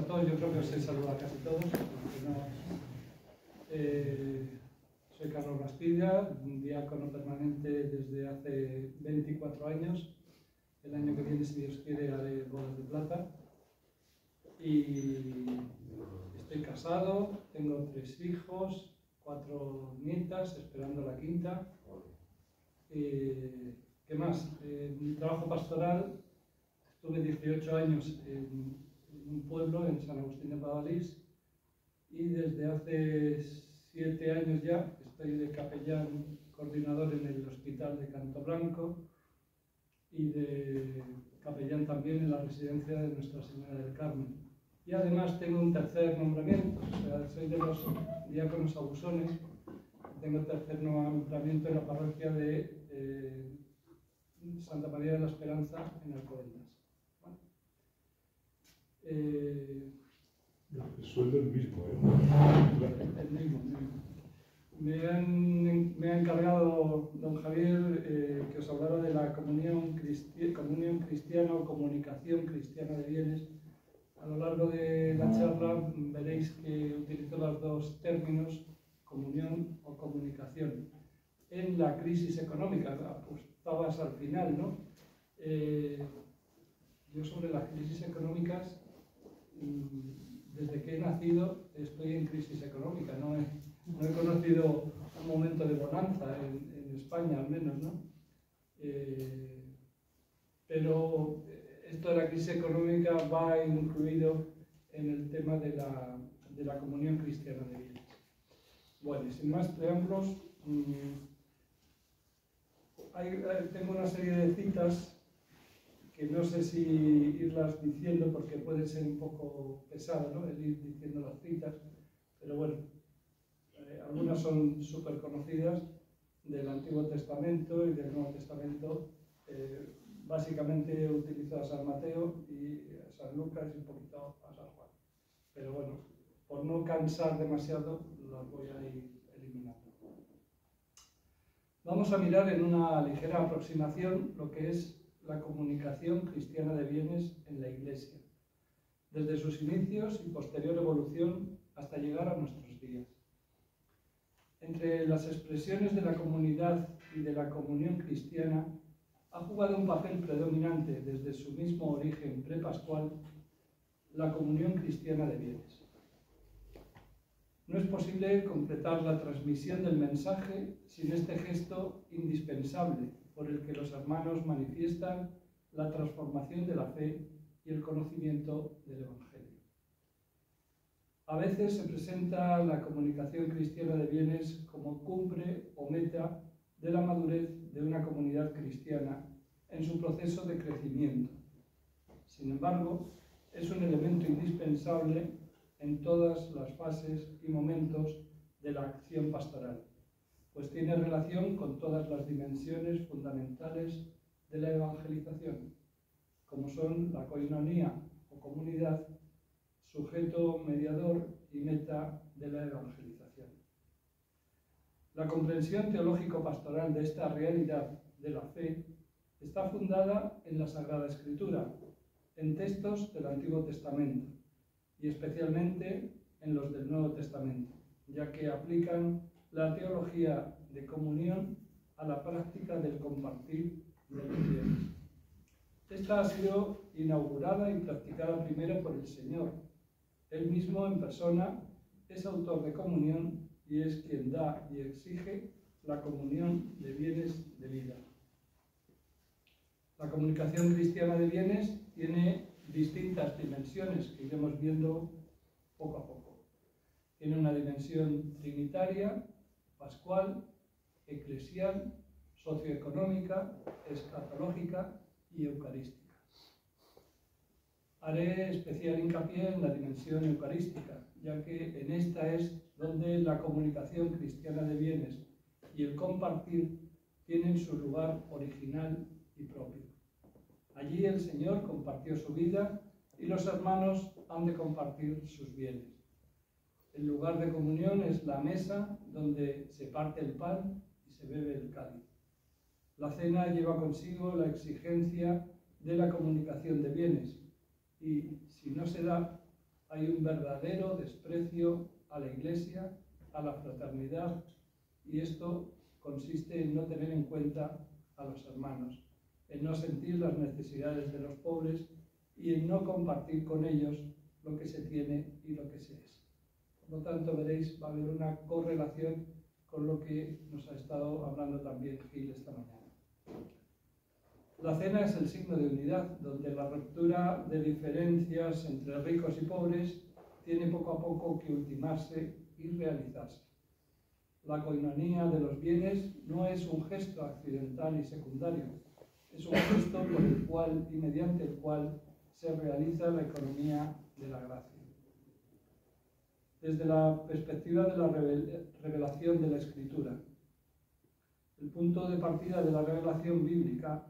a todos, yo creo que os he saludado a casi todos. Soy Carlos Bastilla, diácono permanente desde hace 24 años. El año que viene, si Dios quiere, haré bodas de plata. Y estoy casado, tengo 3 hijos, 4 nietas, esperando la quinta. ¿Qué más? Mi trabajo pastoral, estuve 18 años en un pueblo, en San Agustín de Padalís, y desde hace 7 años ya estoy de capellán coordinador en el Hospital de Canto Blanco y de capellán también en la residencia de Nuestra Señora del Carmen. Y además tengo un tercer nombramiento, o sea, soy de los diáconos abusones, tengo tercer nombramiento en la parroquia de Santa María de la Esperanza en Alcobendas. ¿Vale? El sueldo es el mismo, El mismo. Me ha encargado don Javier que os hablara de la comunión cristiana o comunicación cristiana de bienes. A lo largo de la charla veréis que utilizo los dos términos, comunión o comunicación. En la crisis económica, apostabas al final, ¿no? Yo sobre las crisis económicas, desde que he nacido estoy en crisis económica, no he conocido un momento de bonanza en España al menos, ¿no? Pero esto de la crisis económica va incluido en el tema de la comunión cristiana de bienes. Bueno, sin más preámbulos, tengo una serie de citas que no sé si irlas diciendo porque puede ser un poco pesado, ¿no?, el ir diciendo las citas, pero bueno, algunas son súper conocidas del Antiguo Testamento y del Nuevo Testamento. Básicamente utilizo a San Mateo y a San Lucas y un poquito a San Juan. Pero bueno, por no cansar demasiado, las voy a ir eliminando. Vamos a mirar en una ligera aproximación lo que es la comunicación cristiana de bienes en la Iglesia, desde sus inicios y posterior evolución hasta llegar a nuestros días. Entre las expresiones de la comunidad y de la comunión cristiana ha jugado un papel predominante desde su mismo origen prepascual la comunión cristiana de bienes. No es posible completar la transmisión del mensaje sin este gesto indispensable por el que los hermanos manifiestan la transformación de la fe y el conocimiento del Evangelio. A veces se presenta la comunicación cristiana de bienes como cumbre o meta de la madurez de una comunidad cristiana en su proceso de crecimiento. Sin embargo, es un elemento indispensable en todas las fases y momentos de la acción pastoral, pues tiene relación con todas las dimensiones fundamentales de la evangelización, como son la koinonía o comunidad, sujeto mediador y meta de la evangelización. La comprensión teológico-pastoral de esta realidad de la fe está fundada en la Sagrada Escritura, en textos del Antiguo Testamento y especialmente en los del Nuevo Testamento, ya que aplican la teología de comunión a la práctica del compartir de los bienes. Esta ha sido inaugurada y practicada primero por el Señor. Él mismo en persona es autor de comunión y es quien da y exige la comunión de bienes de vida. La comunicación cristiana de bienes tiene distintas dimensiones que iremos viendo poco a poco. Tiene una dimensión trinitaria, pascual, eclesial, socioeconómica, escatológica y eucarística. Haré especial hincapié en la dimensión eucarística, ya que en esta es donde la comunicación cristiana de bienes y el compartir tienen su lugar original y propio. Allí el Señor compartió su vida y los hermanos han de compartir sus bienes. El lugar de comunión es la mesa donde se parte el pan y se bebe el cáliz. La cena lleva consigo la exigencia de la comunicación de bienes y, si no se da, hay un verdadero desprecio a la Iglesia, a la fraternidad, y esto consiste en no tener en cuenta a los hermanos, en no sentir las necesidades de los pobres y en no compartir con ellos lo que se tiene y lo que se es. Por lo tanto, veréis, va a haber una correlación con lo que nos ha estado hablando también Gil esta mañana. La cena es el signo de unidad, donde la ruptura de diferencias entre ricos y pobres tiene poco a poco que ultimarse y realizarse. La coinonía de los bienes no es un gesto accidental y secundario, es un gesto por el cual y mediante el cual se realiza la economía de la gracia. Desde la perspectiva de la revelación de la Escritura, el punto de partida de la revelación bíblica,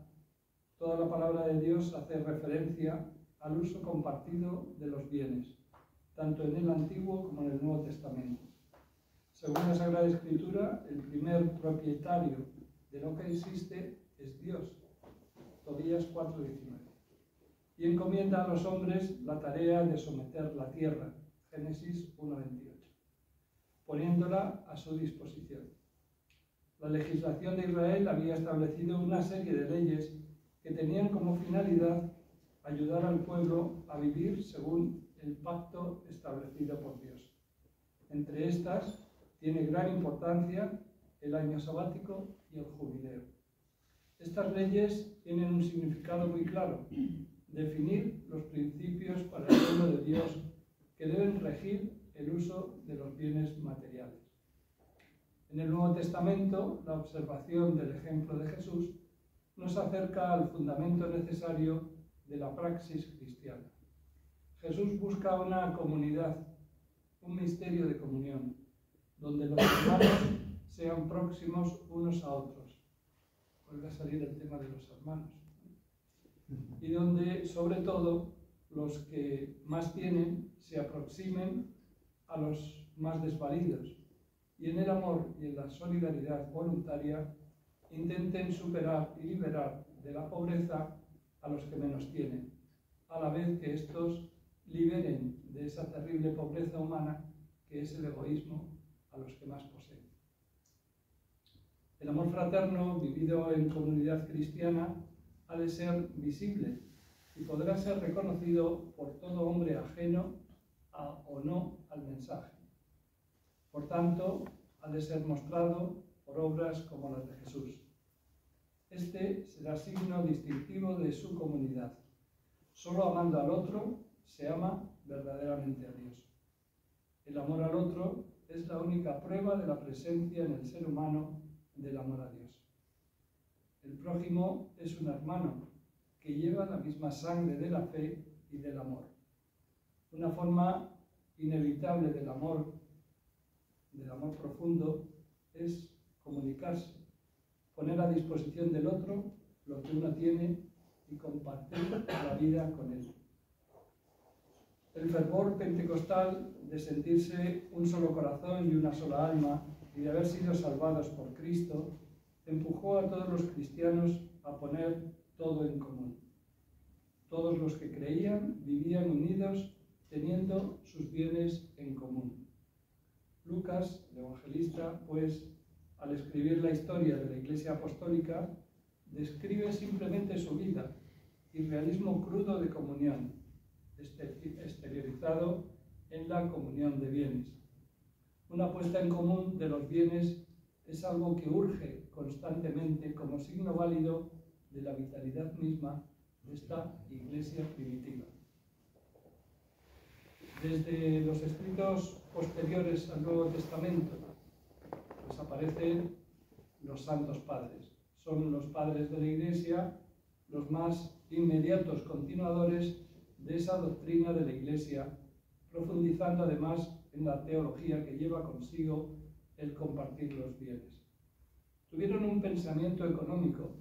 toda la palabra de Dios hace referencia al uso compartido de los bienes, tanto en el Antiguo como en el Nuevo Testamento. Según la Sagrada Escritura, el primer propietario de lo que existe es Dios. Tobías 4:19. Y encomienda a los hombres la tarea de someter la tierra. Génesis 1:28. Poniéndola a su disposición. La legislación de Israel había establecido una serie de leyes que tenían como finalidad ayudar al pueblo a vivir según el pacto establecido por Dios. Entre estas tiene gran importancia el año sabático y el jubileo. Estas leyes tienen un significado muy claro: definir los principios para el pueblo de Dios que deben regir el uso de los bienes materiales. En el Nuevo Testamento, la observación del ejemplo de Jesús nos acerca al fundamento necesario de la praxis cristiana. Jesús busca una comunidad, un misterio de comunión, donde los hermanos sean próximos unos a otros. Vuelve a salir el tema de los hermanos. Y donde, sobre todo, los que más tienen se aproximen a los más desvalidos y en el amor y en la solidaridad voluntaria intenten superar y liberar de la pobreza a los que menos tienen, a la vez que estos liberen de esa terrible pobreza humana que es el egoísmo a los que más poseen. El amor fraterno vivido en comunidad cristiana ha de ser visible y podrá ser reconocido por todo hombre ajeno o no al mensaje. Por tanto, ha de ser mostrado por obras como las de Jesús. Este será signo distintivo de su comunidad. Solo amando al otro se ama verdaderamente a Dios. El amor al otro es la única prueba de la presencia en el ser humano del amor a Dios. El prójimo es un hermano que lleva la misma sangre de la fe y del amor. Una forma inevitable del amor profundo, es comunicarse, poner a disposición del otro lo que uno tiene y compartir la vida con él. El fervor pentecostal de sentirse un solo corazón y una sola alma y de haber sido salvados por Cristo empujó a todos los cristianos a poner todo en común. Todos los que creían vivían unidos teniendo sus bienes en común. Lucas, el evangelista, pues, al escribir la historia de la Iglesia Apostólica, describe simplemente su vida y realismo crudo de comunión, exteriorizado en la comunión de bienes. Una puesta en común de los bienes es algo que urge constantemente como signo válido de la vitalidad misma de esta Iglesia primitiva. Desde los escritos posteriores al Nuevo Testamento, pues aparecen los santos padres. Son los padres de la Iglesia los más inmediatos continuadores de esa doctrina de la Iglesia, profundizando además en la teología que lleva consigo el compartir los bienes. Tuvieron un pensamiento económico,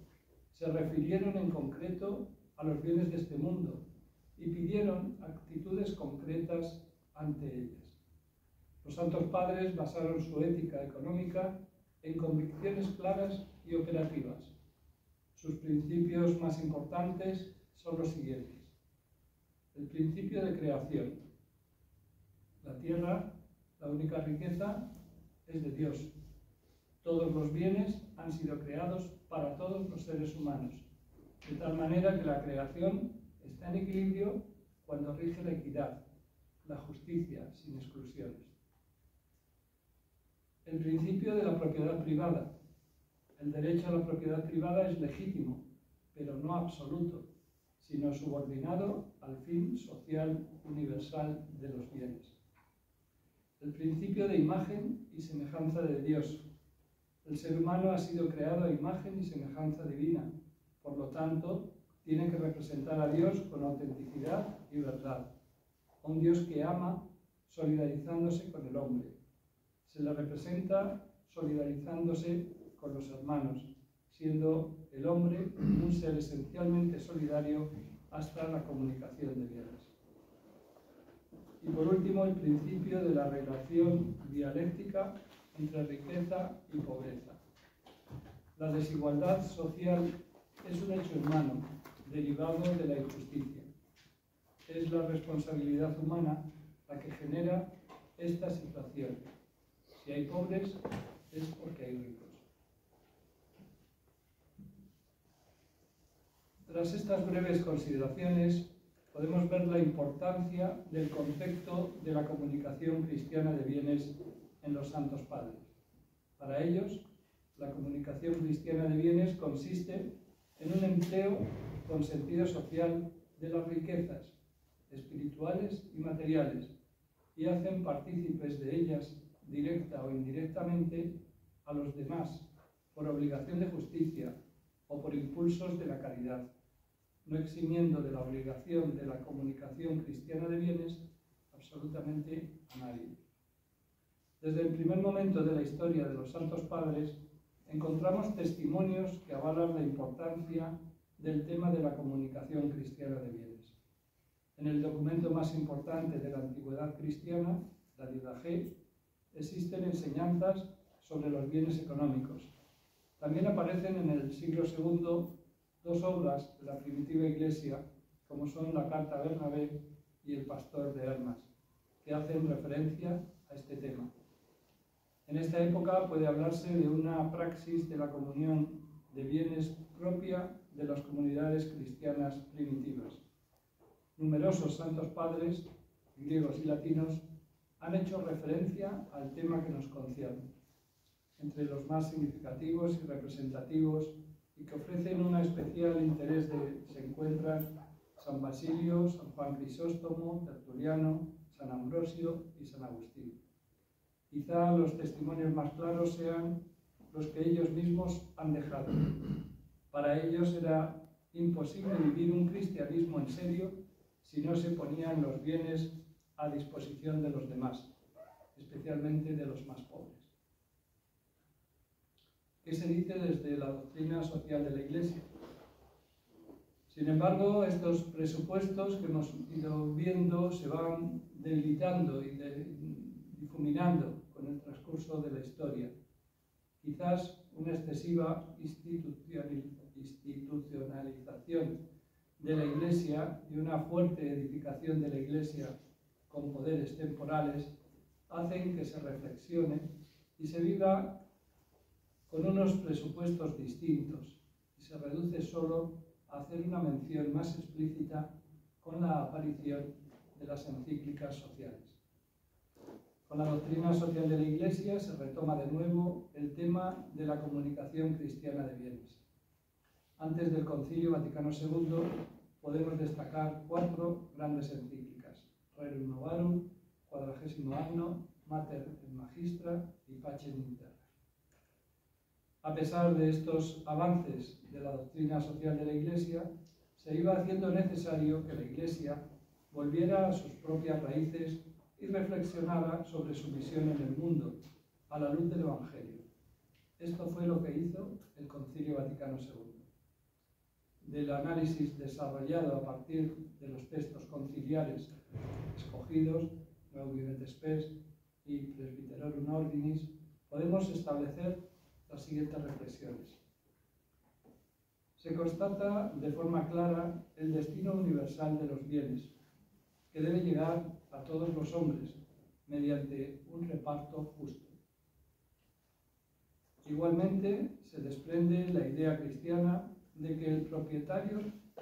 se refirieron en concreto a los bienes de este mundo y pidieron actitudes concretas ante ellas. Los santos padres basaron su ética económica en convicciones claras y operativas. Sus principios más importantes son los siguientes. El principio de creación. La tierra, la única riqueza, es de Dios. Todos los bienes han sido creados para todos los seres humanos, de tal manera que la creación está en equilibrio cuando rige la equidad, la justicia, sin exclusiones. El principio de la propiedad privada. El derecho a la propiedad privada es legítimo, pero no absoluto, sino subordinado al fin social universal de los bienes. El principio de imagen y semejanza de Dios. El ser humano ha sido creado a imagen y semejanza divina, por lo tanto, tiene que representar a Dios con autenticidad y verdad. Un Dios que ama solidarizándose con el hombre. Se le representa solidarizándose con los hermanos, siendo el hombre un ser esencialmente solidario hasta la comunicación de bienes. Y por último, el principio de la relación dialéctica entre riqueza y pobreza. La desigualdad social es un hecho humano, derivado de la injusticia. Es la responsabilidad humana la que genera esta situación. Si hay pobres, es porque hay ricos. Tras estas breves consideraciones, podemos ver la importancia del concepto de la comunicación cristiana de bienes en los Santos Padres. Para ellos, la comunicación cristiana de bienes consiste en un empleo con sentido social de las riquezas espirituales y materiales, y hacen partícipes de ellas, directa o indirectamente, a los demás, por obligación de justicia o por impulsos de la caridad, no eximiendo de la obligación de la comunicación cristiana de bienes absolutamente a nadie. Desde el primer momento de la historia de los Santos Padres, encontramos testimonios que avalan la importancia del tema de la comunicación cristiana de bienes. En el documento más importante de la antigüedad cristiana, la Didaché, existen enseñanzas sobre los bienes económicos. También aparecen en el siglo II dos obras de la primitiva Iglesia, como son la Carta a Bernabé y el Pastor de Hermas, que hacen referencia a este tema. En esta época puede hablarse de una praxis de la comunión de bienes propia de las comunidades cristianas primitivas. Numerosos santos padres, griegos y latinos, han hecho referencia al tema que nos concierne. Entre los más significativos y representativos y que ofrecen un especial interés se encuentran San Basilio, San Juan Crisóstomo, Tertuliano, San Ambrosio y San Agustín. Quizá los testimonios más claros sean los que ellos mismos han dejado. Para ellos era imposible vivir un cristianismo en serio si no se ponían los bienes a disposición de los demás, especialmente de los más pobres. ¿Qué se dice desde la doctrina social de la Iglesia? Sin embargo, estos presupuestos que hemos ido viendo se van debilitando y difuminando con el transcurso de la historia. Quizás una excesiva institucionalización de la Iglesia y una fuerte edificación de la Iglesia con poderes temporales hacen que se reflexione y se viva con unos presupuestos distintos, y se reduce solo a hacer una mención más explícita con la aparición de las encíclicas sociales. Con la doctrina social de la Iglesia se retoma de nuevo el tema de la comunicación cristiana de bienes. Antes del Concilio Vaticano II podemos destacar 4 grandes encíclicas: Rerum Novarum, Quadragesimo Anno, Mater et Magistra y Pacem in Terra. A pesar de estos avances de la doctrina social de la Iglesia, se iba haciendo necesario que la Iglesia volviera a sus propias raíces y reflexionara sobre su misión en el mundo, a la luz del Evangelio. Esto fue lo que hizo el Concilio Vaticano II. Del análisis desarrollado a partir de los textos conciliares escogidos, Neuvimet Spes y Presbyterorum Ordinis, podemos establecer las siguientes reflexiones. Se constata de forma clara el destino universal de los bienes, que debe llegar a todos los hombres, mediante un reparto justo. Igualmente, se desprende la idea cristiana de que el propietario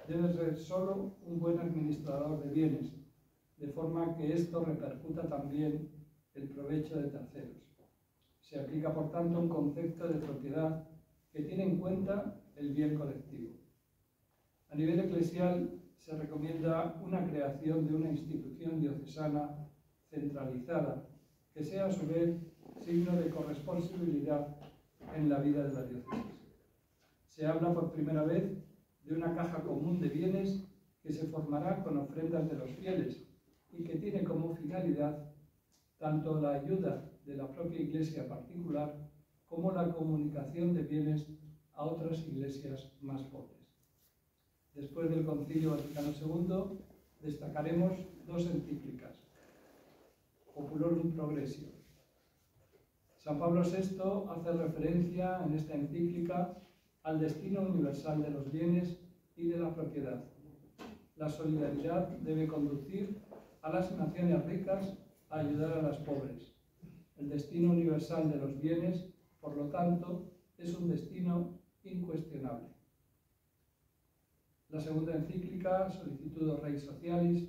debe ser solo un buen administrador de bienes, de forma que esto repercuta también el provecho de terceros. Se aplica, por tanto, un concepto de propiedad que tiene en cuenta el bien colectivo. A nivel eclesial, se recomienda una creación de una institución diocesana centralizada, que sea a su vez signo de corresponsabilidad en la vida de la diócesis. Se habla por primera vez de una caja común de bienes que se formará con ofrendas de los fieles y que tiene como finalidad tanto la ayuda de la propia iglesia particular como la comunicación de bienes a otras iglesias más pobres. Después del Concilio Vaticano II, destacaremos dos encíclicas: Populorum Progressio. San Pablo VI hace referencia en esta encíclica al destino universal de los bienes y de la propiedad. La solidaridad debe conducir a las naciones ricas a ayudar a las pobres. El destino universal de los bienes, por lo tanto, es un destino incuestionable. La segunda encíclica, Solicitudo Rei Socialis,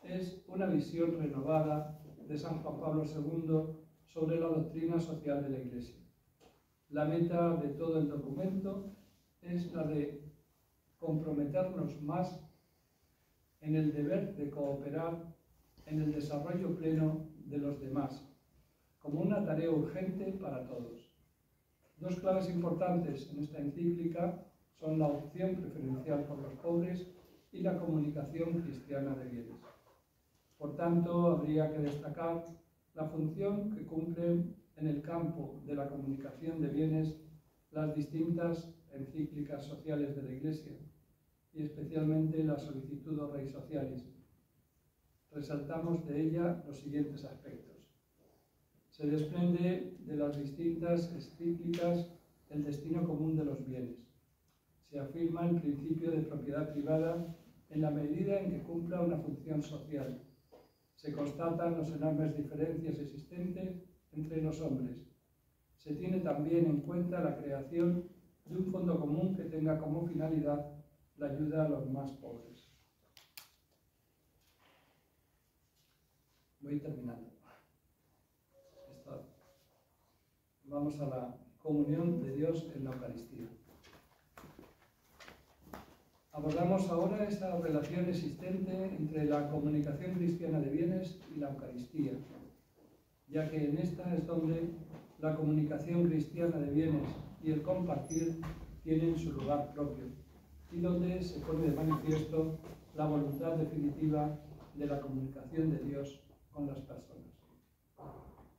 es una visión renovada de San Juan Pablo II sobre la doctrina social de la Iglesia. La meta de todo el documento es la de comprometernos más en el deber de cooperar en el desarrollo pleno de los demás, como una tarea urgente para todos. Dos claves importantes en esta encíclica son la opción preferencial por los pobres y la comunicación cristiana de bienes. Por tanto, habría que destacar la función que cumplen en el campo de la comunicación de bienes las distintas encíclicas sociales de la Iglesia, y especialmente la Solicitudo Rei Socialis. Resaltamos de ella los siguientes aspectos. Se desprende de las distintas encíclicas el destino común de los bienes. Se afirma el principio de propiedad privada en la medida en que cumpla una función social. Se constatan las enormes diferencias existentes entre los hombres. Se tiene también en cuenta la creación de un fondo común que tenga como finalidad la ayuda a los más pobres. Voy terminando. Vamos a la comunión de Dios en la Eucaristía. Abordamos ahora esa relación existente entre la comunicación cristiana de bienes y la Eucaristía, ya que en esta es donde la comunicación cristiana de bienes y el compartir tienen su lugar propio, y donde se pone de manifiesto la voluntad definitiva de la comunicación de Dios con las personas.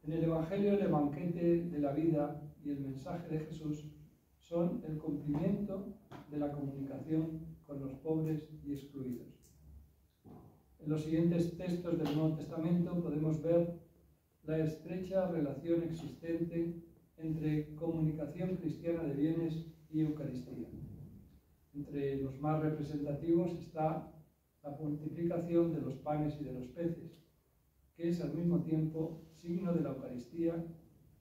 En el Evangelio, el banquete de la vida y el mensaje de Jesús son el cumplimiento de la comunicación con los pobres y excluidos. En los siguientes textos del Nuevo Testamento podemos ver la estrecha relación existente entre comunicación cristiana de bienes y Eucaristía. Entre los más representativos está la multiplicación de los panes y de los peces, que es al mismo tiempo signo de la Eucaristía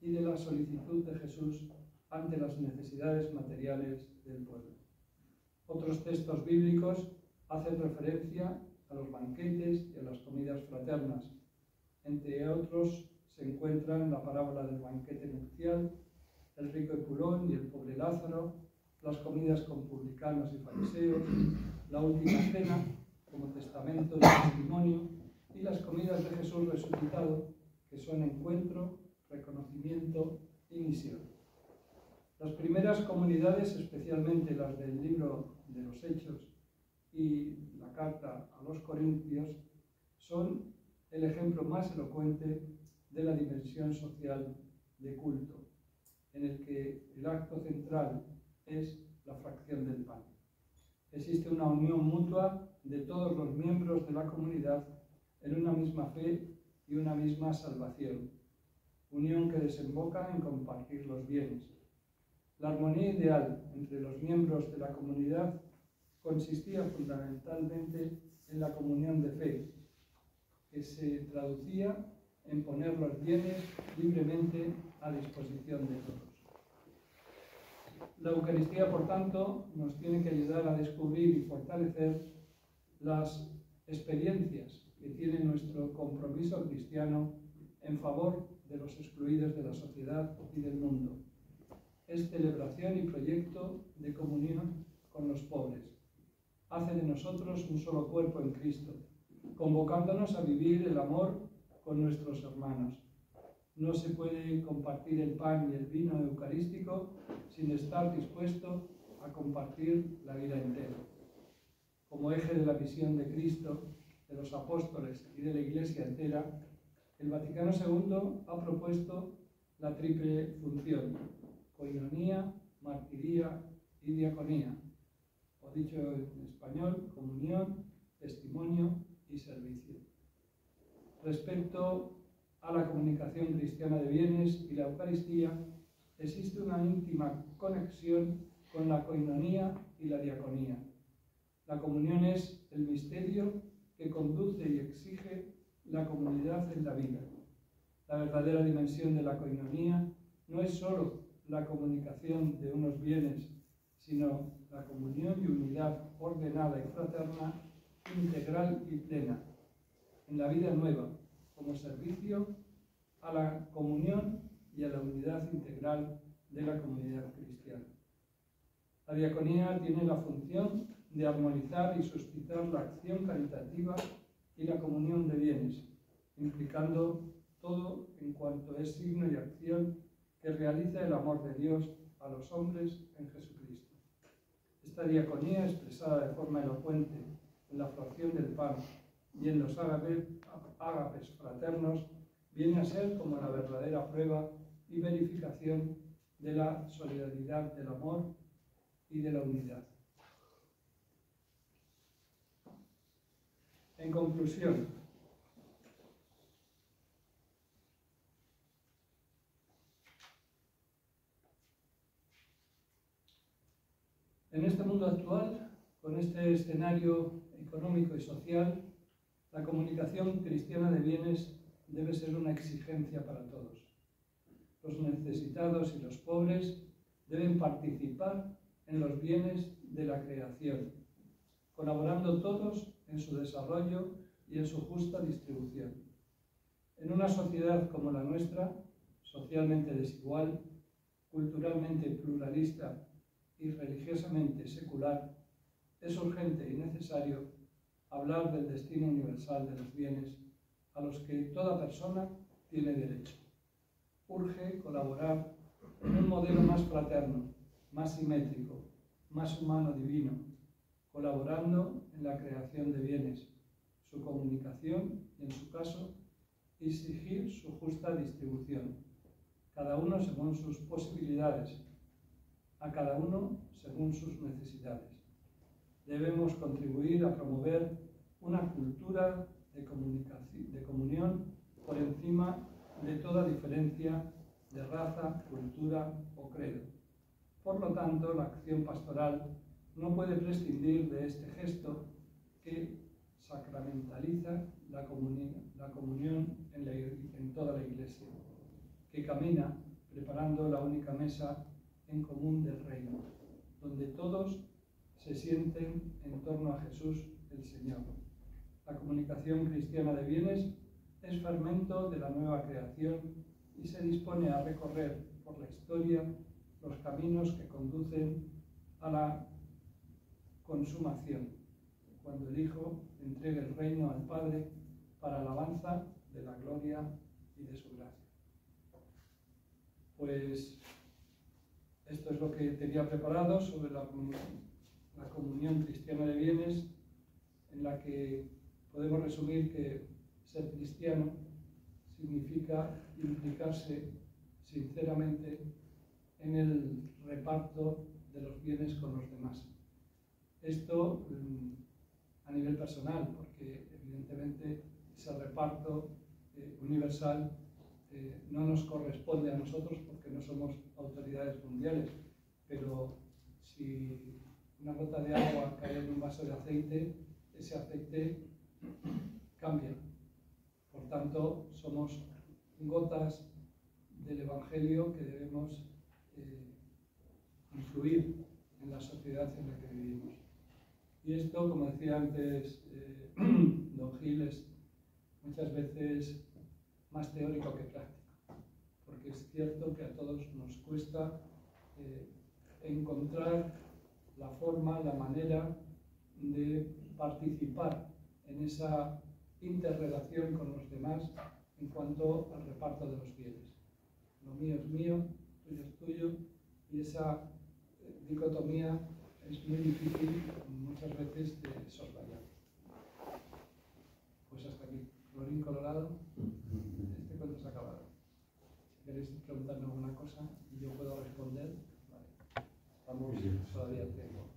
y de la solicitud de Jesús ante las necesidades materiales del pueblo. Otros textos bíblicos hacen referencia a los banquetes y a las comidas fraternas. Entre otros se encuentran la parábola del banquete nupcial, el rico Epulón y el pobre Lázaro, las comidas con publicanos y fariseos, la última cena como testamento de testimonio y las comidas de Jesús resucitado, que son encuentro, reconocimiento y misión. Las primeras comunidades, especialmente las del libro de los Hechos y la carta a los Corintios, son el ejemplo más elocuente de la dimensión social de culto, en el que el acto central es la fracción del pan. Existe una unión mutua de todos los miembros de la comunidad en una misma fe y una misma salvación, unión que desemboca en compartir los bienes. La armonía ideal entre los miembros de la comunidad consistía fundamentalmente en la comunión de fe, que se traducía en poner los bienes libremente a disposición de todos. La Eucaristía, por tanto, nos tiene que ayudar a descubrir y fortalecer las experiencias que tiene nuestro compromiso cristiano en favor de los excluidos de la sociedad y del mundo. Es celebración y proyecto de comunión con los pobres. Hace de nosotros un solo cuerpo en Cristo, convocándonos a vivir el amor con nuestros hermanos. No se puede compartir el pan y el vino eucarístico sin estar dispuesto a compartir la vida entera. Como eje de la visión de Cristo, de los apóstoles y de la Iglesia entera, el Vaticano II ha propuesto la triple función: coinonía, martiría y diaconía, o dicho en español, comunión, testimonio y servicio. Respecto a la comunicación cristiana de bienes y la Eucaristía, existe una íntima conexión con la coinonía y la diaconía. La comunión es el misterio que conduce y exige la comunidad en la vida. La verdadera dimensión de la coinonía no es sólo la comunicación de unos bienes, sino la comunión y unidad ordenada y fraterna, integral y plena, en la vida nueva, como servicio a la comunión y a la unidad integral de la comunidad cristiana. La diaconía tiene la función de armonizar y suscitar la acción caritativa y la comunión de bienes, implicando todo en cuanto es signo y acción que realiza el amor de Dios a los hombres en Jesucristo. Esta diaconía, expresada de forma elocuente en la fracción del pan y en los ágapes fraternos, viene a ser como la verdadera prueba y verificación de la solidaridad del amor y de la unidad. En conclusión, en este mundo actual, con este escenario económico y social, la comunicación cristiana de bienes debe ser una exigencia para todos. Los necesitados y los pobres deben participar en los bienes de la creación, colaborando todos en su desarrollo y en su justa distribución. En una sociedad como la nuestra, socialmente desigual, culturalmente pluralista y religiosamente secular, es urgente y necesario hablar del destino universal de los bienes a los que toda persona tiene derecho. Urge colaborar en un modelo más fraterno, más simétrico, más humano divino, colaborando en la creación de bienes, su comunicación y, en su caso, exigir su justa distribución, cada uno según sus posibilidades, a cada uno según sus necesidades. Debemos contribuir a promover una cultura de comunión por encima de toda diferencia de raza, cultura o credo. Por lo tanto, la acción pastoral no puede prescindir de este gesto que sacramentaliza la comunión en toda la Iglesia, que camina preparando la única mesa en común del reino, donde todos se sienten en torno a Jesús el Señor. La comunicación cristiana de bienes es fermento de la nueva creación y se dispone a recorrer por la historia los caminos que conducen a la consumación, cuando el Hijo entregue el reino al Padre para alabanza de la gloria y de su gracia. Pues esto es lo que tenía preparado sobre la comunión cristiana de bienes, en la que podemos resumir que ser cristiano significa implicarse sinceramente en el reparto de los bienes con los demás. Esto a nivel personal, porque evidentemente ese reparto universal no nos corresponde a nosotros porque no somos autoridades mundiales, pero si una gota de agua cae en un vaso de aceite, ese aceite cambia por por tanto, somos gotas del Evangelio que debemos influir en la sociedad en la que vivimos. Y esto, como decía antes don Gil, es muchas veces más teórico que práctico, porque es cierto que a todos nos cuesta encontrar la forma, la manera de participar en esa interrelación con los demás en cuanto al reparto de los bienes. Lo mío es mío, tuyo es tuyo, y esa dicotomía es muy difícil muchas veces de soslayar. Pues hasta aquí. Colorín colorado, este cuento se ha acabado. Si queréis preguntarme alguna cosa y yo puedo responder, vale. Estamos todavía a tiempo.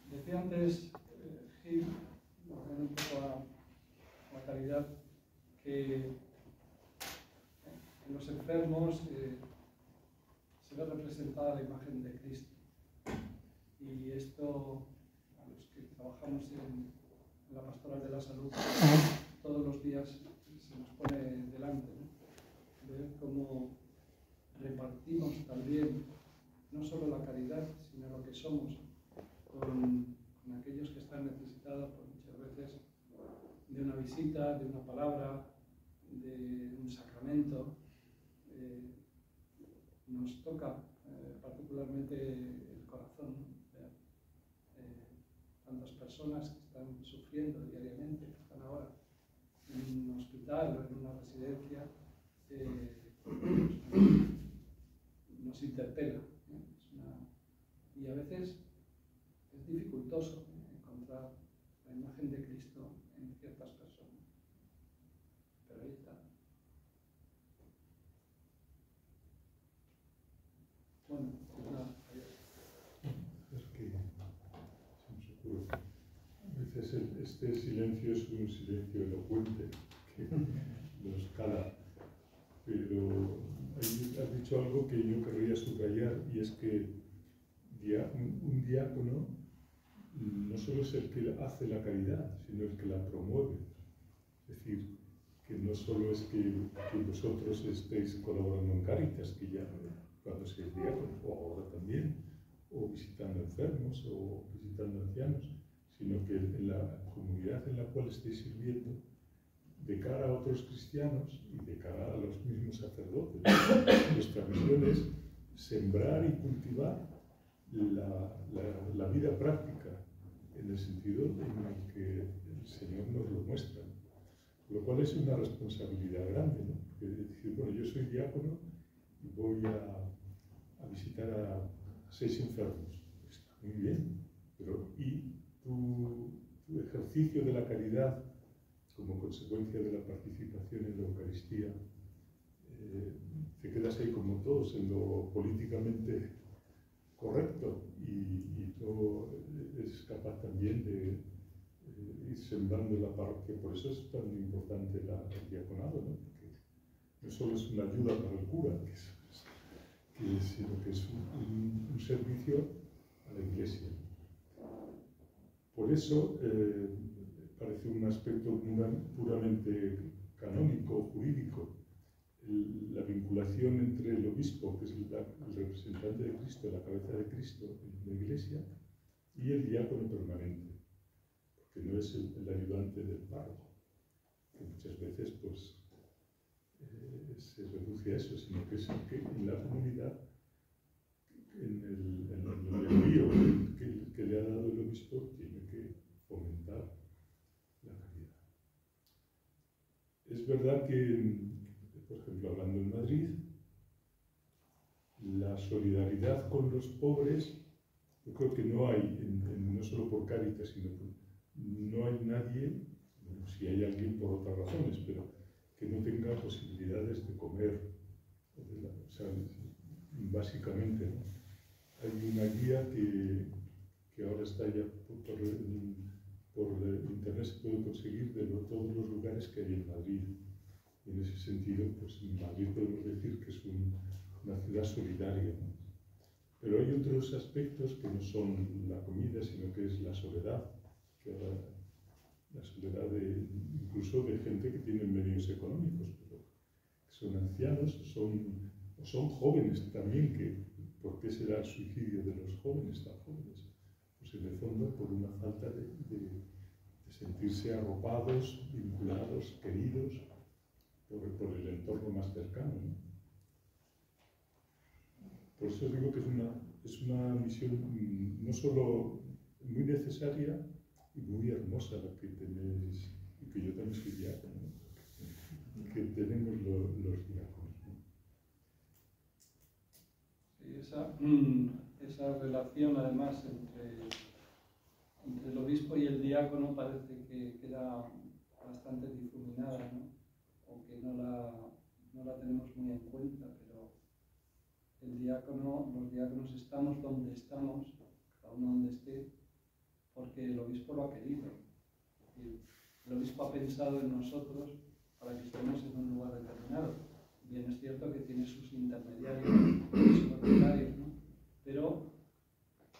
Decía antes, Gil, volviendo un poco a la caridad, que en los enfermos se ve representada la imagen de Cristo. Y esto, a los que trabajamos en la pastoral de la salud, todos los días se nos pone delante, ¿no? Ver cómo repartimos también no solo la caridad, sino lo que somos con aquellos que están necesitados, pues muchas veces de una visita, de una palabra, de un sacramento. Nos toca particularmente el corazón, ¿no? Ver tantas personas que están sufriendo diariamente, que están ahora en un hospital o en una residencia, nos interpela, ¿no? Y a veces es dificultoso encontrar la imagen de Cristo en ciertas personas, pero ahí está. Bueno, pues nada, Es que se nos ocurre. A veces este silencio es un silencio elocuente que nos cala, pero has dicho algo que yo querría subrayar, y es que un diácono no solo es el que hace la caridad, sino el que la promueve. Es decir, que no solo es que vosotros estéis colaborando en Cáritas, que ya cuando seáis diácono, o ahora también, o visitando enfermos, o visitando ancianos, sino que en la comunidad en la cual estéis sirviendo, de cara a otros cristianos y de cara a los mismos sacerdotes, nuestra misión es sembrar y cultivar la vida práctica, en el sentido en el que el Señor nos lo muestra. Lo cual es una responsabilidad grande, ¿no? Porque decir, bueno, yo soy diácono y voy a visitar a 6 enfermos. Está muy bien, pero ¿y tu ejercicio de la caridad como consecuencia de la participación en la Eucaristía? Te quedas ahí como todos en lo políticamente correcto y no eres capaz también de ir sembrando la parroquia. Por eso es tan importante el diaconado, ¿no? Porque no solo es una ayuda para el cura, sino que es un servicio a la Iglesia. Por eso parece un aspecto puramente canónico, jurídico, la vinculación entre el obispo, que es el representante de Cristo, la cabeza de Cristo en la Iglesia, y el diácono permanente, que no es el ayudante del párroco, que muchas veces pues, se reduce a eso, sino que es el que en la comunidad, en el envío que le ha dado el obispo, tiene que fomentar la caridad. Es verdad que, por ejemplo, hablando en Madrid, la solidaridad con los pobres, yo creo que no hay, no solo por Cáritas, sino no hay nadie, bueno, si hay alguien por otras razones, pero que no tenga posibilidades de comer, o sea, básicamente, ¿no? Hay una guía que ahora está ya por internet, se puede conseguir de todos los lugares que hay en Madrid. Y en ese sentido, pues en Madrid podemos decir que es una ciudad solidaria, ¿no? Pero hay otros aspectos que no son la comida, sino que es la soledad, que ahora, la soledad incluso de gente que tiene medios económicos, pero que son ancianos o son jóvenes también, ¿por qué será el suicidio de los jóvenes tan jóvenes? Pues en el fondo por una falta de sentirse arropados, vinculados, queridos por el entorno más cercano, ¿no? Por eso digo que es una misión no solo muy necesaria y muy hermosa la que tenéis, y que yo también soy diácono, ¿no? Que tenemos los diáconos, ¿no? Sí, esa relación además entre el obispo y el diácono parece que queda bastante difuminada, ¿no? O que no la tenemos muy en cuenta, pero los diáconos estamos donde estamos, cada uno donde esté, porque el obispo lo ha querido. Y el obispo ha pensado en nosotros para que estemos en un lugar determinado. Bien es cierto que tiene sus intermediarios, sus secretarios, ¿no? Pero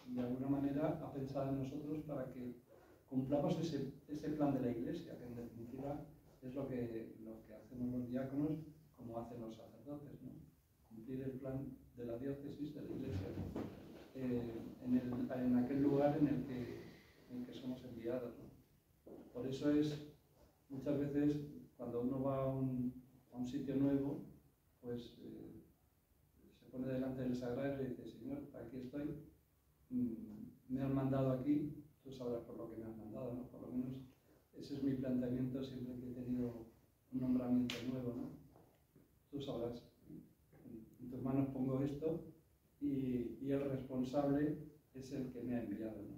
de alguna manera ha pensado en nosotros para que cumplamos ese plan de la Iglesia, que en definitiva es lo que hacemos los diáconos, como hacen los sacerdotes, ¿no? Cumplir el plan de la diócesis, de la Iglesia, en aquel lugar en el que somos enviados, ¿no? Por eso es, muchas veces, cuando uno va a un sitio nuevo, pues se pone delante del sagrario y dice: Señor, aquí estoy, me han mandado aquí, tú sabrás por lo que me han mandado, ¿no? Por lo menos ese es mi planteamiento siempre que he tenido un nombramiento nuevo, ¿no? Tú sabrás, en tus manos pongo esto y el responsable es el que me ha enviado, ¿no?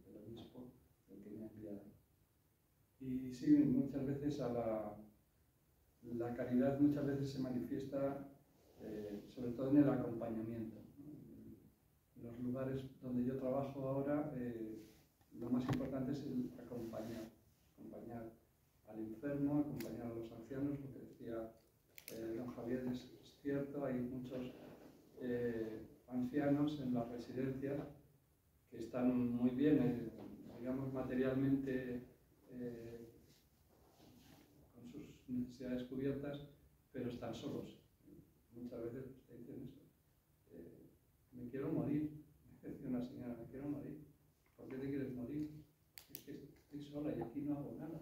El obispo, el que me ha enviado. Y sí, muchas veces la caridad muchas veces se manifiesta sobre todo en el acompañamiento, ¿no? En los lugares donde yo trabajo ahora, lo más importante es el acompañar al enfermo, acompañar a los ancianos. Lo que decía don Javier es cierto, hay muchos ancianos en las residencias que están muy bien, digamos, materialmente, con sus necesidades cubiertas, pero están solos. Muchas veces te dicen eso: me quiero morir. Me decía una señora: me quiero morir. ¿Por qué te quieres morir? Es que estoy sola y aquí no hago nada.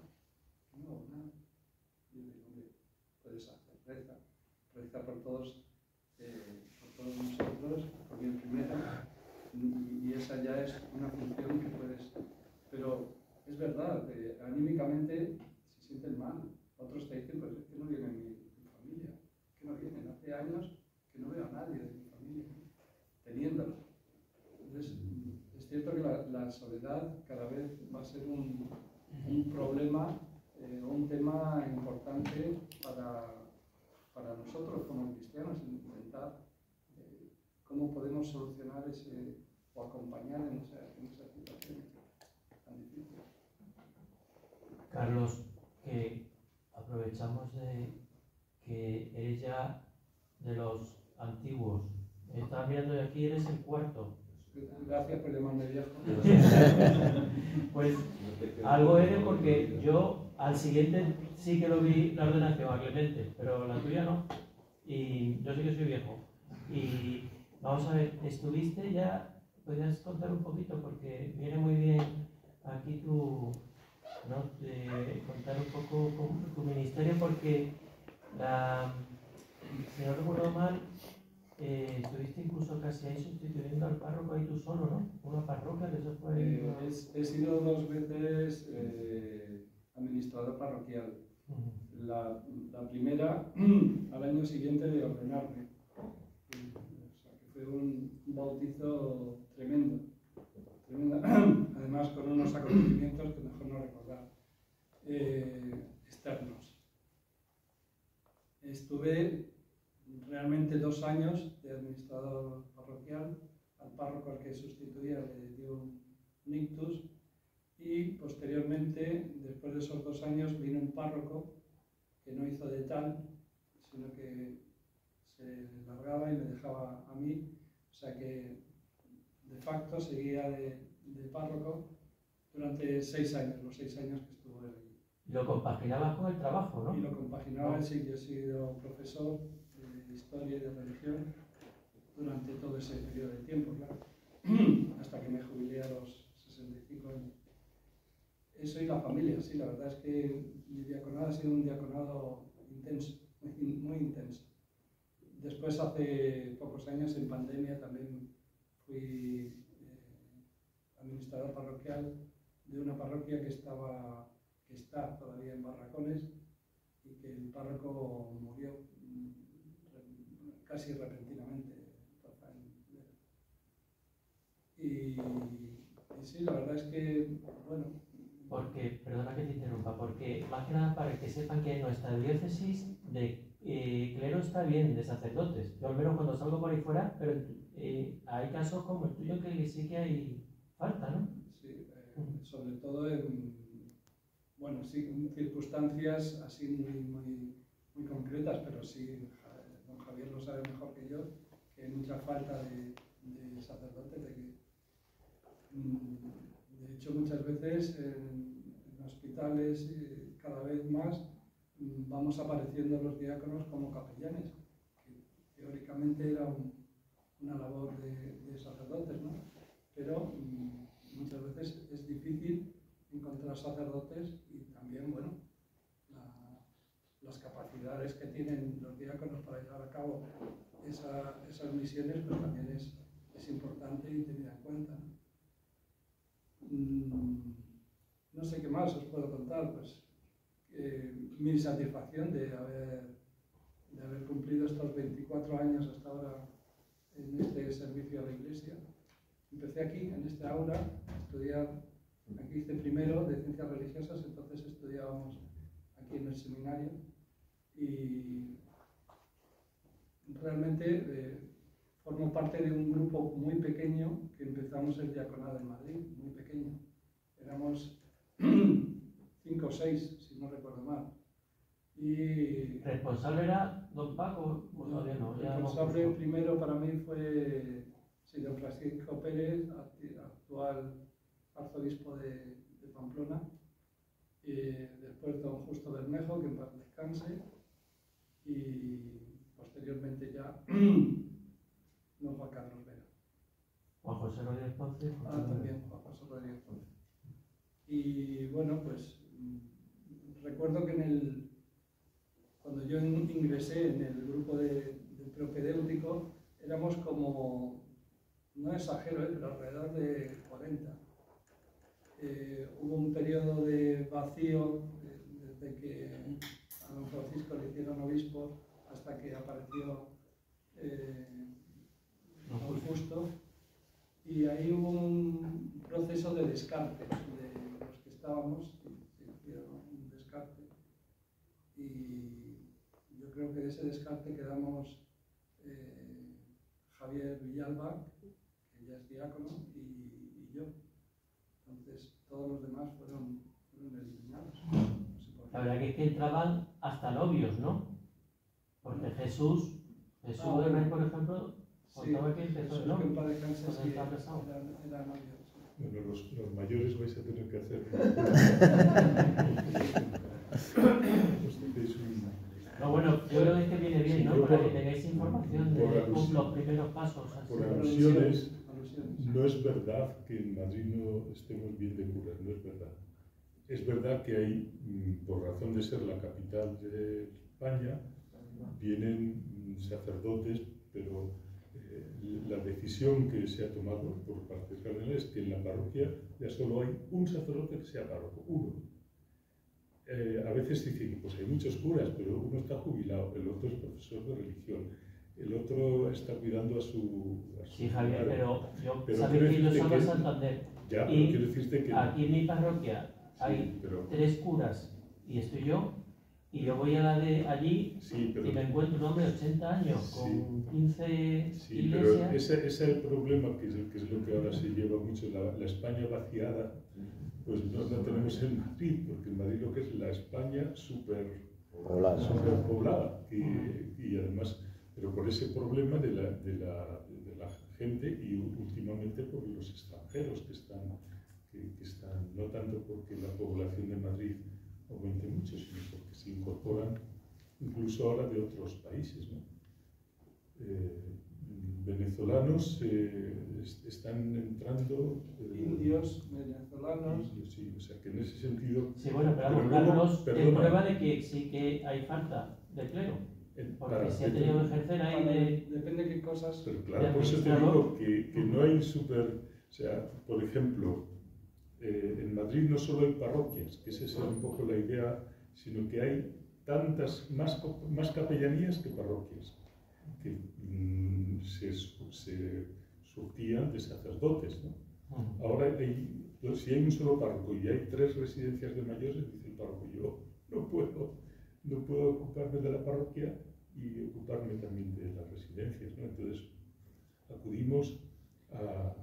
No hago nada. Y yo digo: hombre, puedes hacer, reza por todos nosotros, por mí primero, y esa ya es una función que puedes. Pero es verdad, anímicamente se sienten mal. Otros te dicen: pues es que no viene mi familia, que no vienen. Hace años que no veo a nadie de mi familia, teniéndolo. Entonces, es cierto que la soledad cada vez va a ser un problema, un tema importante para nosotros como cristianos, intentar cómo podemos solucionar o acompañar en esa situación tan difícil. Carlos, que aprovechamos de que eres ya de los antiguos. Estaba mirando y aquí eres el cuarto. Gracias por llamarme viejo. Pues algo eres, porque yo al siguiente sí que lo vi la ordenación a Clemente, pero la tuya no. Y yo sí que soy viejo. Y vamos a ver, estuviste ya, podrías contar un poquito, porque viene muy bien aquí ¿no? Contar un poco tu ministerio, porque si no recuerdo mal, estuviste incluso casi ahí sustituyendo al párroco ahí tú solo, ¿no? Una parroquia, que eso fue... He sido 2 veces administrador parroquial. La primera al año siguiente de ordenarme. O sea, que fue un bautizo tremendo. Además con unos acontecimientos que mejor no recordar, externos. Estuve realmente 2 años de administrador parroquial. Al párroco al que sustituía le dio un ictus, y posteriormente, después de esos 2 años, vino un párroco que no hizo de tal, sino que se largaba y me dejaba a mí. O sea que de facto seguía de párroco durante 6 años, los 6 años que estuvo él allí. Lo compaginabas con el trabajo, ¿no? Y lo compaginaba, sí, yo he sido profesor de historia y de religión durante todo ese periodo de tiempo, claro, hasta que me jubilé a los 65 años. Eso y la familia, sí, la verdad es que mi diaconado ha sido un diaconado intenso, muy intenso. Después, hace pocos años, en pandemia, también fui administrador parroquial de una parroquia que está todavía en Barracones y que el párroco murió casi repentinamente. Y sí, la verdad es que, bueno... Porque, perdona que te interrumpa, porque más que nada para que sepan que en nuestra diócesis de clero está bien, de sacerdotes. Yo al menos cuando salgo por ahí fuera, pero hay casos como el tuyo que sí que hay falta, ¿no? Sí, sobre todo en, bueno, sí, en circunstancias así muy concretas, pero sí, don Javier lo sabe mejor que yo, que hay mucha falta de sacerdotes, de hecho muchas veces en hospitales cada vez más vamos apareciendo los diáconos como capellanes, que teóricamente era una labor de sacerdotes, ¿no? Pero muchas veces es difícil encontrar sacerdotes y también, bueno, las capacidades que tienen los diáconos para llevar a cabo esas misiones, pues también es importante y tenida en cuenta, ¿no? No sé qué más os puedo contar, pues mi satisfacción de haber cumplido estos 24 años hasta ahora en este servicio a la Iglesia. Empecé aquí, en este aula, a estudiar. Aquí hice primero de Ciencias Religiosas, entonces estudiábamos aquí en el seminario y realmente formo parte de un grupo muy pequeño que empezamos el diaconado en Madrid, muy pequeño. Éramos 5 o 6, si no recuerdo mal. Y ¿Responsable era don Paco o todavía no? El responsable primero para mí fue don Francisco Pérez, actual arzobispo de Pamplona, y después don Justo Bermejo, que en paz descanse, y posteriormente ya don Juan Carlos Vera. Juan José Rodríguez Ponce. También Juan José Rodríguez Ponce. Y bueno, pues recuerdo que cuando yo ingresé en el grupo de propedéutico, éramos como, no exagero, pero alrededor de 40. Hubo un periodo de vacío desde que a don Francisco le hicieron obispo hasta que apareció don Justo, y ahí hubo un proceso de descarte de los que estábamos, se hicieron un descarte, y yo creo que de ese descarte quedamos Javier Villalba, que ya es diácono, y yo. Entonces todos los demás fueron eliminados. No sé por qué. La verdad que es que entraban hasta novios, ¿no? Porque Jesús de Rey, por ejemplo, contaba que empezó el novio. Que en paz descanse, sí, Estaba casado. era novio. Sí. Bueno, los mayores vais a tener que hacer. No, bueno, yo creo que es que viene bien, ¿no? Sí, Para que tengáis información de los primeros pasos. Así. Por alusiones, no es verdad que en Madrid no estemos bien de curas, no es verdad. Es verdad que hay, por razón de ser la capital de España, vienen sacerdotes, pero la decisión que se ha tomado por parte del cardenal es que en la parroquia ya solo hay un sacerdote que sea párroco, uno. A veces dicen, pues hay muchos curas, pero uno está jubilado, el otro es profesor de religión, el otro está cuidando a su Sí, Javier, madre. pero sabéis que yo soy de Santander. Ya, pero y quiero decirte que aquí en mi parroquia hay 3 curas y estoy yo, y yo voy a la de allí y me encuentro un hombre de 80 años con 15 sí, iglesias. pero ese es el problema, que es lo que ahora se lleva mucho, la España vaciada. Pues no tenemos en Madrid, porque en Madrid lo que es la España superpoblada, y además, pero por ese problema de la gente y últimamente por los extranjeros que están, no tanto porque la población de Madrid aumente mucho, sino porque se incorporan incluso ahora de otros países, ¿no? Venezolanos están entrando. Indios, venezolanos. Indios, sí, o sea que en ese sentido. Sí, bueno, pero vamos, darnos prueba de que sí que hay falta de clero. Porque se ha tenido que ejercer ahí de. Depende de qué cosas. Pero claro, por eso te digo que no hay super. O sea, por ejemplo, en Madrid no solo hay parroquias, que esa es un poco la idea, sino que hay tantas más capellanías que parroquias, que se surtían de sacerdotes, ¿no? Ahora, si hay un solo párroco y hay 3 residencias de mayores, dice el párroco, yo no puedo ocuparme de la parroquia y ocuparme también de las residencias, ¿no? Entonces, acudimos a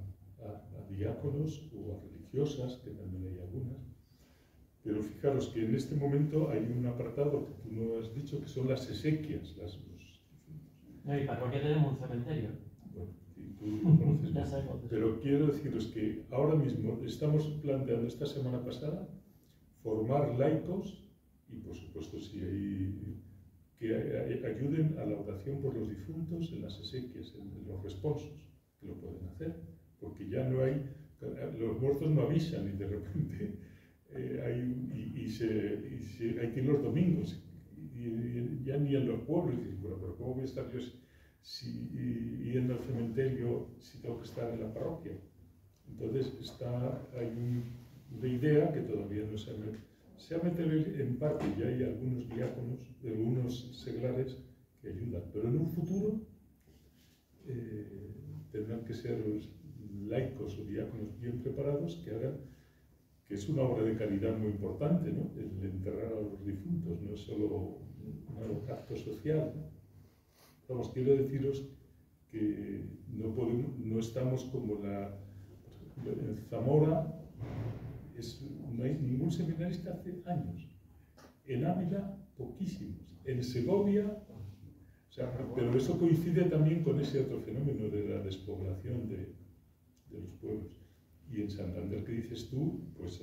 diáconos o a religiosas, que también hay algunas. Pero fijaros que en este momento hay un apartado que tú no has dicho, que son las exequias. No, y parroquia tenemos un cementerio. Bueno, tú lo conoces. Pero quiero deciros que ahora mismo estamos planteando, esta semana pasada, formar laicos y, por supuesto, que ayuden a la oración por los difuntos en las exequias, en los responsos, que lo pueden hacer, porque ya no hay, los muertos no avisan y de repente hay que ir los domingos y ya ni en los pueblos. Y dicen, bueno, pero ¿cómo voy a estar yo yendo al cementerio si tengo que estar en la parroquia? Entonces hay una idea que todavía no se ha metido en parte, ya hay algunos diáconos, algunos seglares que ayudan, pero en un futuro tendrán que ser los laicos o diáconos bien preparados que es una obra de caridad muy importante, ¿no? El enterrar a los difuntos, no es solo un acto social, ¿no? Vamos, quiero deciros que no estamos como en Zamora, no hay ningún seminarista hace años. En Ávila, poquísimos. En Segovia, o sea, pero eso coincide también con ese otro fenómeno de la despoblación de los pueblos. Y en Santander, que dices tú, pues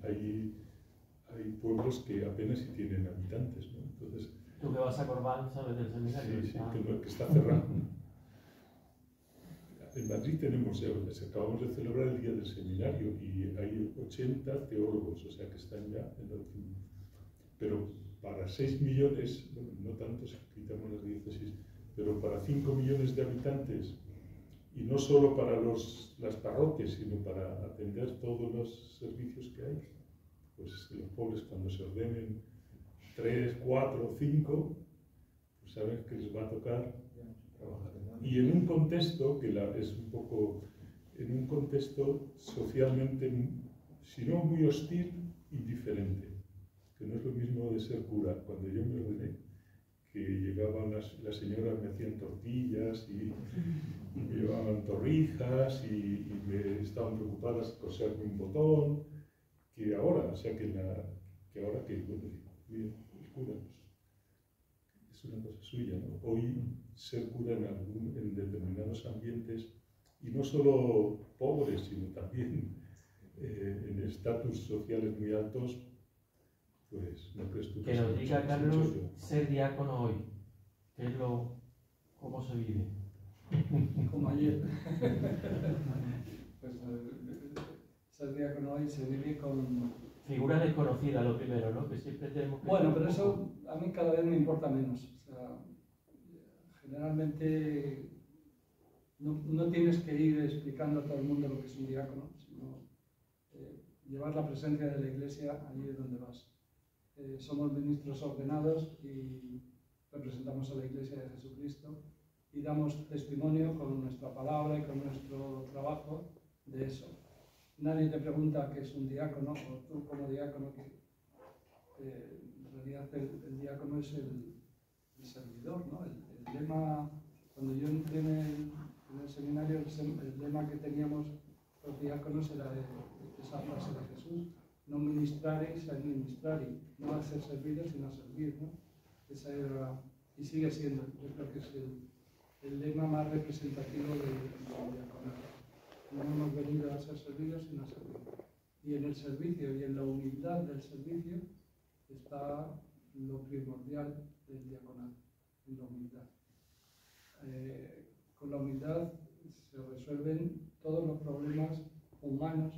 hay pueblos que apenas si tienen habitantes, ¿no? Entonces, tú que vas a Corbán, sabes del seminario. Sí, que está cerrado, ¿no? En Madrid acabamos de celebrar el día del seminario y hay 80 teólogos, o sea que están ya en la última. Pero para 6 millones, bueno, no tanto si quitamos las diócesis, pero para 5 millones de habitantes, y no solo para las parroquias, sino para atender todos los servicios que hay, pues los pobres cuando se ordenen 3, 4, 5, pues saben que les va a tocar trabajar. Y en un contexto que es un poco, en un contexto socialmente, si no muy hostil, indiferente, que no es lo mismo de ser cura. Cuando yo me ordené, que llegaban las señoras, me hacían tortillas y me llevaban torrijas y me estaban preocupadas de coserme un botón, que ahora, o sea que ahora que, bueno, el cura es una cosa suya, ¿no? Hoy ser cura en determinados ambientes, y no solo pobres, sino también en estatus sociales muy altos, pues no crees tú que nos diga, Carlos, ser diácono hoy, ¿cómo se vive? Como ayer. Pues ser diácono hoy se vive con... Figura desconocida lo primero, ¿no? Que siempre tenemos que... Bueno, pero eso a mí cada vez me importa menos. O sea, generalmente no tienes que ir explicando a todo el mundo lo que es un diácono, sino llevar la presencia de la Iglesia allí donde vas. Somos ministros ordenados y representamos a la Iglesia de Jesucristo y damos testimonio con nuestra palabra y con nuestro trabajo de eso. Nadie te pregunta qué es un diácono, o tú como diácono, que en realidad el diácono es el servidor, ¿no? El lema, cuando yo entré en el seminario, el lema que teníamos los diáconos era esa frase de Jesús: no ministrareis ad ministrari, no a ser servidos sino a servir, ¿no? Esa era, y sigue siendo, yo creo que es el lema más representativo del diaconato. No hemos venido a ser servidos, sino a servir. Y en el servicio y en la humildad del servicio está lo primordial del diaconato, en la humildad. Con la humildad se resuelven todos los problemas humanos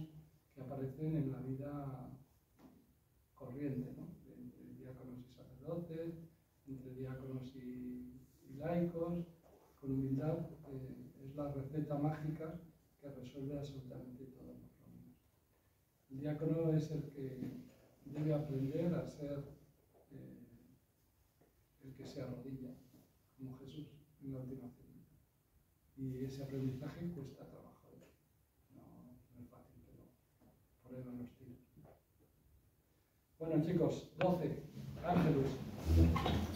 que aparecen en la vida corriente, ¿no? Entre diáconos y sacerdotes, entre diáconos y laicos. Con humildad es la receta mágica que resuelve absolutamente todos los problemas. El diácono es el que debe aprender a ser el que se arrodilla, como Jesús en la última cena. Y ese aprendizaje cuesta trabajo. No es fácil, pero por ahí van los tiros. Bueno, chicos, 12. Ángelus.